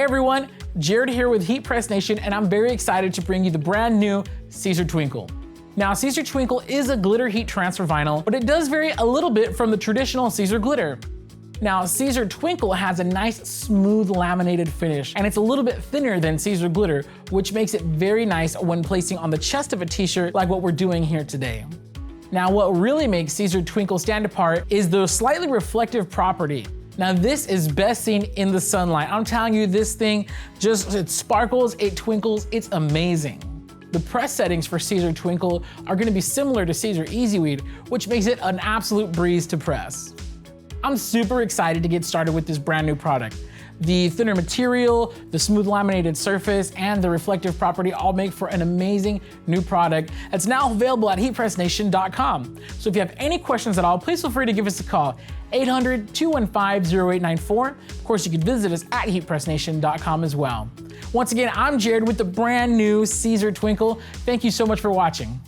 everyone, Jared here with Heat Press Nation, and I'm very excited to bring you the brand new Siser Twinkle. Now, Siser Twinkle is a glitter heat transfer vinyl, but it does vary a little bit from the traditional Siser glitter. Now, Siser Twinkle has a nice smooth laminated finish, and it's a little bit thinner than Siser glitter, which makes it very nice when placing on the chest of a t-shirt like what we're doing here today. Now, what really makes Siser Twinkle stand apart is the slightly reflective property. Now, this is best seen in the sunlight. I'm telling you, this thing it sparkles, it twinkles, it's amazing. The press settings for Siser Twinkle are gonna be similar to Siser EasyWeed, which makes it an absolute breeze to press. I'm super excited to get started with this brand new product. The thinner material, the smooth laminated surface, and the reflective property all make for an amazing new product that's now available at heatpressnation.com. So if you have any questions at all, please feel free to give us a call, 800-215-0894. Of course, you can visit us at heatpressnation.com as well. Once again, I'm Jared with the brand new Siser Twinkle. Thank you so much for watching.